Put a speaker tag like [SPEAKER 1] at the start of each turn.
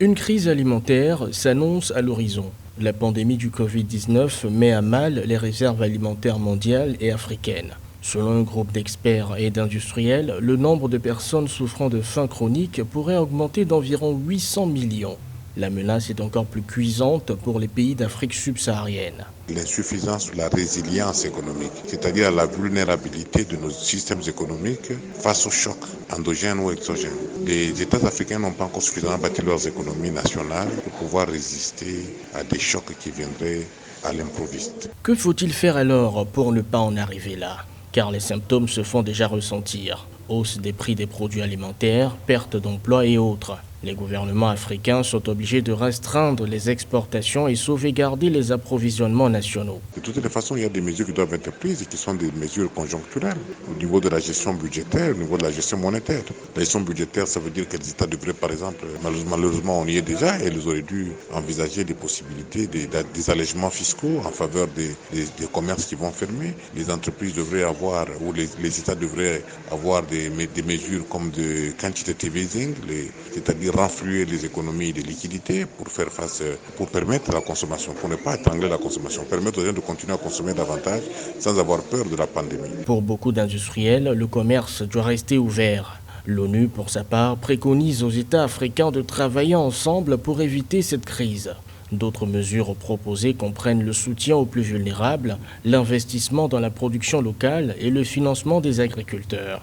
[SPEAKER 1] Une crise alimentaire s'annonce à l'horizon. La pandémie du Covid-19 met à mal les réserves alimentaires mondiales et africaines. Selon un groupe d'experts et d'industriels, le nombre de personnes souffrant de faim chronique pourrait augmenter d'environ 800 millions. La menace est encore plus cuisante pour les pays d'Afrique subsaharienne.
[SPEAKER 2] L'insuffisance ou la résilience économique, c'est-à-dire la vulnérabilité de nos systèmes économiques face aux chocs endogènes ou exogènes. Les États africains n'ont pas encore suffisamment bâti leurs économies nationales pour pouvoir résister à des chocs qui viendraient à l'improviste.
[SPEAKER 1] Que faut-il faire alors pour ne pas en arriver là? Car les symptômes se font déjà ressentir. Hausse des prix des produits alimentaires, perte d'emplois et autres. Les gouvernements africains sont obligés de restreindre les exportations et sauvegarder les approvisionnements nationaux.
[SPEAKER 2] De toutes les façons, il y a des mesures qui doivent être prises et qui sont des mesures conjoncturelles au niveau de la gestion budgétaire, au niveau de la gestion monétaire. La gestion budgétaire, ça veut dire que les États devraient, par exemple, malheureusement on y est déjà, et ils auraient dû envisager des possibilités, des allègements fiscaux en faveur des commerces qui vont fermer. Les entreprises devraient avoir, ou les États devraient avoir des mesures comme de quantitative easing, c'est-à-dire renflouer les économies de liquidités pour faire face, pour permettre la consommation, pour ne pas étrangler la consommation, permettre aux gens de continuer à consommer davantage sans avoir peur de la pandémie.
[SPEAKER 1] Pour beaucoup d'industriels, le commerce doit rester ouvert. L'ONU, pour sa part, préconise aux États africains de travailler ensemble pour éviter cette crise. D'autres mesures proposées comprennent le soutien aux plus vulnérables, l'investissement dans la production locale et le financement des agriculteurs.